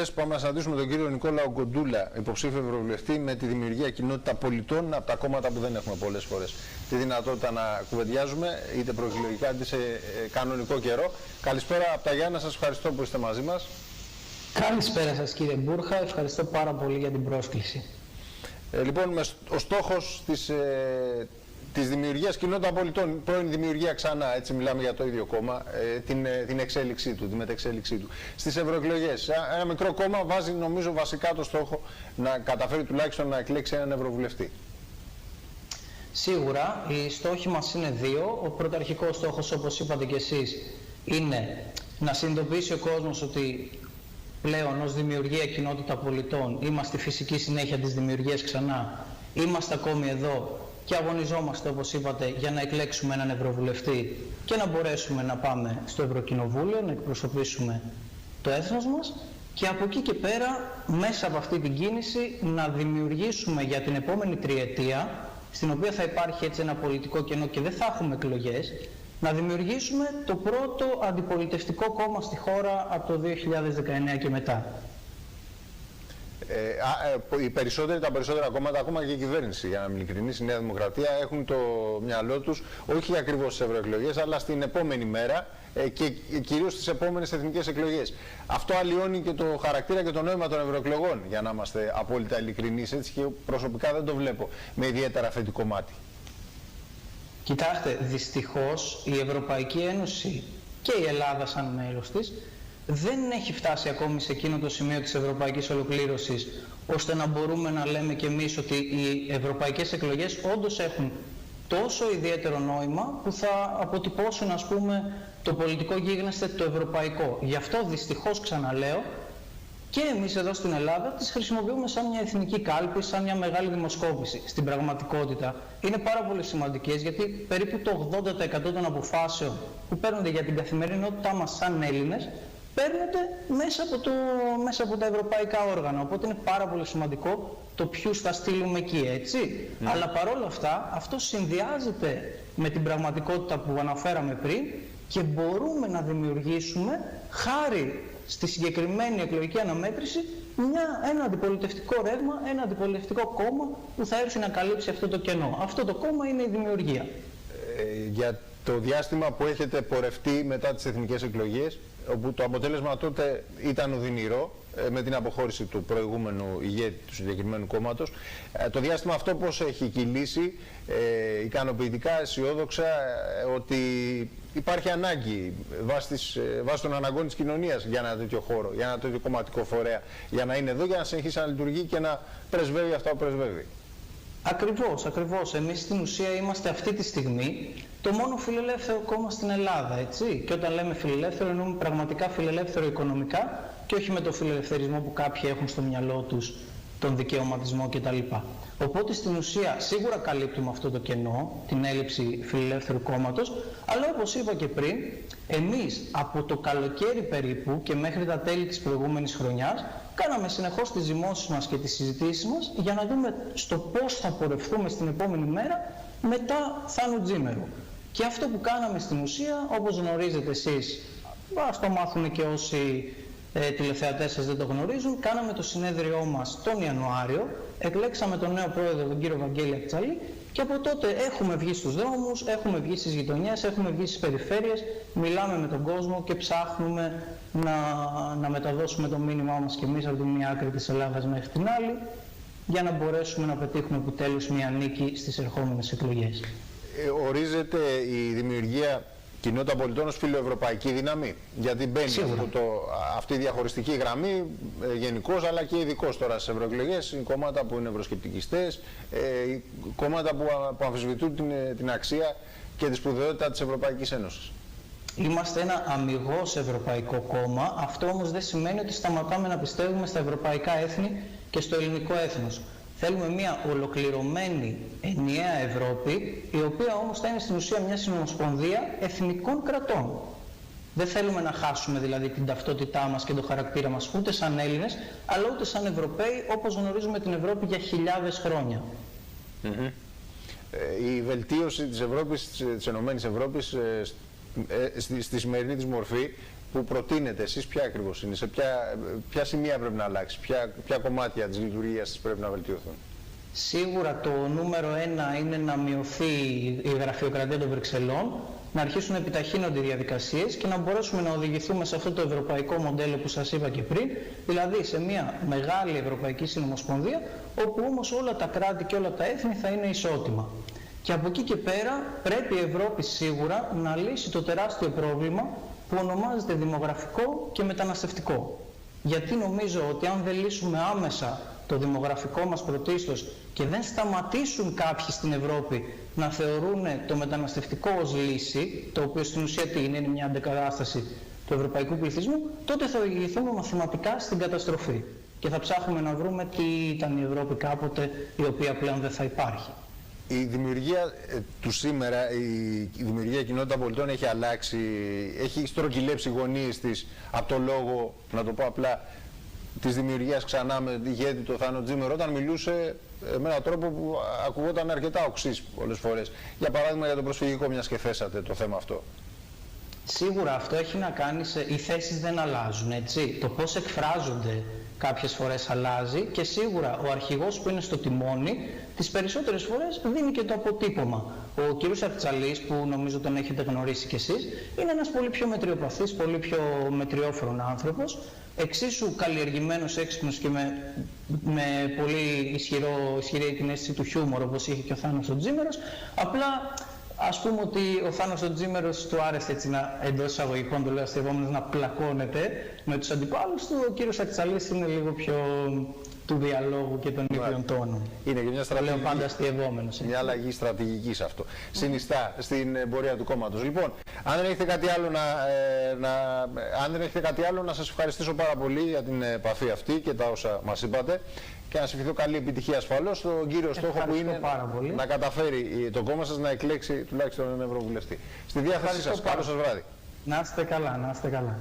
Πάμε να συναντήσουμε τον κύριο Νικόλαο Κοντούλα, υποψήφιο ευρωβουλευτή με τη δημιουργία κοινότητα πολιτών από τα κόμματα που δεν έχουμε πολλές φορές τη δυνατότητα να κουβεντιάζουμε, είτε προεκλογικά είτε σε κανονικό καιρό. Καλησπέρα από τα Γιάννα, σας ευχαριστώ που είστε μαζί μας. Καλησπέρα σας κύριε Μπούρχα, ευχαριστώ πάρα πολύ για την πρόσκληση. Λοιπόν, ο στόχος της δημιουργίας κοινότητα πολιτών, πρώην δημιουργία ξανά, έτσι μιλάμε για το ίδιο κόμμα, την εξέλιξή του, τη μετεξέλιξή του. Στις ευρωεκλογές, ένα μικρό κόμμα βάζει νομίζω βασικά το στόχο να καταφέρει τουλάχιστον να εκλέξει έναν ευρωβουλευτή. Σίγουρα, οι στόχοι μας είναι δύο. Ο πρωταρχικός στόχος, όπως είπατε και εσείς, είναι να συνειδητοποιήσει ο κόσμος ότι πλέον ως δημιουργία κοινότητα πολιτών είμαστε στη φυσική συνέχεια της δημιουργίας ξανά. Είμαστε ακόμη εδώ και αγωνιζόμαστε, όπως είπατε, για να εκλέξουμε έναν ευρωβουλευτή και να μπορέσουμε να πάμε στο Ευρωκοινοβούλιο, να εκπροσωπήσουμε το έθνος μας και από εκεί και πέρα, μέσα από αυτή την κίνηση, να δημιουργήσουμε για την επόμενη τριετία, στην οποία θα υπάρχει έτσι ένα πολιτικό κενό και δεν θα έχουμε εκλογές, να δημιουργήσουμε το πρώτο αντιπολιτευτικό κόμμα στη χώρα από το 2019 και μετά. Τα περισσότερα κόμματα, ακόμα και η κυβέρνηση, για να είμαι ειλικρινής, η Νέα Δημοκρατία, έχουν το μυαλό τους όχι ακριβώς στις ευρωεκλογές, αλλά στην επόμενη μέρα και κυρίως στις επόμενες εθνικές εκλογές. Αυτό αλλοιώνει και το χαρακτήρα και το νόημα των ευρωεκλογών, για να είμαστε απόλυτα ειλικρινείς, έτσι, και προσωπικά δεν το βλέπω με ιδιαίτερα θετικό μάτι. Κοιτάξτε, δυστυχώς η Ευρωπαϊκή Ένωση και η Ελλάδα σαν μέλος της δεν έχει φτάσει ακόμη σε εκείνο το σημείο της ευρωπαϊκής ολοκλήρωσης, ώστε να μπορούμε να λέμε κι εμείς ότι οι ευρωπαϊκές εκλογές όντως έχουν τόσο ιδιαίτερο νόημα που θα αποτυπώσουν, ας πούμε, το πολιτικό γίγνεσθε το ευρωπαϊκό. Γι' αυτό δυστυχώς, ξαναλέω, και εμείς εδώ στην Ελλάδα τις χρησιμοποιούμε σαν μια εθνική κάλπη, σαν μια μεγάλη δημοσκόπηση. Στην πραγματικότητα είναι πάρα πολύ σημαντικές, γιατί περίπου το 80% των αποφάσεων που παίρνονται για την καθημερινότητά μας σαν Έλληνες παίρνεται μέσα από τα ευρωπαϊκά όργανα. Οπότε είναι πάρα πολύ σημαντικό το ποιους θα στείλουμε εκεί, έτσι. Αλλά παρόλα αυτά, αυτό συνδυάζεται με την πραγματικότητα που αναφέραμε πριν και μπορούμε να δημιουργήσουμε, χάρη στη συγκεκριμένη εκλογική αναμέτρηση, ένα αντιπολιτευτικό ρεύμα, ένα αντιπολιτευτικό κόμμα που θα έρθει να καλύψει αυτό το κενό. Αυτό το κόμμα είναι η δημιουργία. Για το διάστημα που έχετε πορευτεί μετά τις εθνικές εκλογές, όπου το αποτέλεσμα τότε ήταν οδυνηρό, με την αποχώρηση του προηγούμενου ηγέτη του συγκεκριμένου κόμματος, το διάστημα αυτό πώς έχει κυλήσει, ικανοποιητικά, αισιόδοξα, ότι υπάρχει ανάγκη βάσει των αναγκών της κοινωνίας για ένα τέτοιο χώρο, για ένα τέτοιο κομματικό φορέα, για να είναι εδώ, για να συνεχίσει να λειτουργεί και να πρεσβεύει αυτά που πρεσβεύει. Ακριβώς. Εμείς στην ουσία είμαστε αυτή τη στιγμή το μόνο φιλελεύθερο κόμμα στην Ελλάδα, έτσι. Και όταν λέμε φιλελεύθερο, εννοούμε πραγματικά φιλελεύθερο οικονομικά και όχι με το φιλελευθερισμό που κάποιοι έχουν στο μυαλό τους, τον δικαιωματισμό κτλ. Οπότε στην ουσία σίγουρα καλύπτουμε αυτό το κενό, την έλλειψη φιλελεύθερου κόμματος, αλλά όπως είπα και πριν, εμείς από το καλοκαίρι περίπου και μέχρι τα τέλη της προηγούμενης χρονιάς κάναμε συνεχώς τις ζυμώσεις μας και τις συζητήσεις μας για να δούμε στο πώς θα πορευθούμε στην επόμενη μέρα μετά Θάνου Τζίμερου. Και αυτό που κάναμε στην ουσία, όπως γνωρίζετε εσείς, ας το μάθουν και όσοι τηλεθεατές σας δεν το γνωρίζουν, κάναμε το συνέδριό μας τον Ιανουάριο, εκλέξαμε τον νέο πρόεδρο, τον κύριο Βαγγέλη Αχτσαλή, και από τότε έχουμε βγει στους δρόμους, έχουμε βγει στις γειτονιές, έχουμε βγει στις περιφέρειες, μιλάμε με τον κόσμο και ψάχνουμε να μεταδώσουμε το μήνυμά μας και εμείς από τη μία άκρη της Ελλάδας μέχρι την άλλη, για να μπορέσουμε να πετύχουμε επιτέλους μια νίκη στις ερχόμενες εκλογές. Ορίζεται η δημιουργία κοινότητα πολιτών ως φιλοευρωπαϊκή δύναμη, γιατί μπαίνει αυτή η διαχωριστική γραμμή γενικώς, αλλά και ειδικώς τώρα στις ευρωεκλογές, κόμματα που είναι ευρωσκεπτικιστές, κόμματα που αμφισβητούν την αξία και τη σπουδαιότητα της Ευρωπαϊκής Ένωσης. Είμαστε ένα αμιγώς ευρωπαϊκό κόμμα, αυτό όμως δεν σημαίνει ότι σταματάμε να πιστεύουμε στα ευρωπαϊκά έθνη και στο ελληνικό έθνος. Θέλουμε μια ολοκληρωμένη ενιαία Ευρώπη, η οποία όμως θα είναι στην ουσία μια συνομοσπονδία εθνικών κρατών. Δεν θέλουμε να χάσουμε δηλαδή την ταυτότητά μας και τον χαρακτήρα μας ούτε σαν Έλληνες, αλλά ούτε σαν Ευρωπαίοι, όπως γνωρίζουμε την Ευρώπη για χιλιάδες χρόνια. Η βελτίωση της Ευρώπης, της Ενωμένης Ευρώπης, στη σημερινή της μορφή, που προτείνετε εσείς ποια ακριβώς είναι, σε ποια σημεία πρέπει να αλλάξει, ποια κομμάτια της λειτουργίας της πρέπει να βελτιωθούν? Σίγουρα το νούμερο 1 είναι να μειωθεί η γραφειοκρατία των Βρυξελών, να αρχίσουν να επιταχύνονται οι διαδικασίες και να μπορέσουμε να οδηγηθούμε σε αυτό το ευρωπαϊκό μοντέλο που σας είπα και πριν, δηλαδή σε μια μεγάλη ευρωπαϊκή συνομοσπονδία, όπου όμως όλα τα κράτη και όλα τα έθνη θα είναι ισότιμα. Και από εκεί και πέρα πρέπει η Ευρώπη σίγουρα να λύσει το τεράστιο πρόβλημα που ονομάζεται δημογραφικό και μεταναστευτικό. Γιατί νομίζω ότι αν δεν λύσουμε άμεσα το δημογραφικό μας πρωτίστως και δεν σταματήσουν κάποιοι στην Ευρώπη να θεωρούν το μεταναστευτικό ως λύση, το οποίο στην ουσία είναι μια αντεκατάσταση του ευρωπαϊκού πληθυσμού, τότε θα οδηγηθούμε μαθηματικά στην καταστροφή και θα ψάχνουμε να βρούμε τι ήταν η Ευρώπη κάποτε, η οποία πλέον δεν θα υπάρχει. Η δημιουργία του σήμερα, η δημιουργία κοινότητα πολιτών έχει αλλάξει, έχει στρογγυλέψει γωνίες της από το λόγο, να το πω απλά, της δημιουργίας ξανά με ηγέτη το Θάνο Τζίμερο, όταν μιλούσε με έναν τρόπο που ακουγόταν αρκετά οξύς πολλές φορές. Για παράδειγμα για το προσφυγικό, μιας και θέσατε το θέμα αυτό. Σίγουρα αυτό έχει να κάνει, οι θέσεις δεν αλλάζουν, έτσι. Το πώς εκφράζονται κάποιες φορές αλλάζει και σίγουρα ο αρχηγός που είναι στο τιμόνι τις περισσότερες φορές δίνει και το αποτύπωμα. Ο κ. Αρτσαλής, που νομίζω τον έχετε γνωρίσει κι εσείς, είναι ένας πολύ πιο μετριοπαθής, πολύ πιο μετριόφρον άνθρωπος, εξίσου καλλιεργημένος, έξυπνος και με πολύ ισχυρή την αίσθηση του χιούμορ, όπως είχε και ο Θάνος ο Τζίμερος. Απλά ας πούμε ότι ο Θάνος ο Τζίμερος του άρεσε, έτσι, εντός εισαγωγικών, το λέω αστευόμενος, να πλακώνεται με τους αντιπάλους του. Ο κύριος Αρτσαλής είναι λίγο πιο του διαλόγου και των ήπιων τόνων. Είναι και μια στρατηγική. Το λέω πάντα αστευόμενος. Μια αλλαγή στρατηγική σε αυτό. Συνιστά στην πορεία του κόμματος. Λοιπόν, αν δεν έχετε κάτι άλλο να σας ευχαριστήσω πάρα πολύ για την επαφή αυτή και τα όσα μας είπατε. Και να σας ευχηθώ καλή επιτυχία ασφαλώς στον κύριο στόχο που είναι να καταφέρει το κόμμα σας να εκλέξει τουλάχιστον έναν ευρωβουλευτή. Στη διάθεσή σας. Καλό σας βράδυ. Να είστε καλά, να είστε καλά.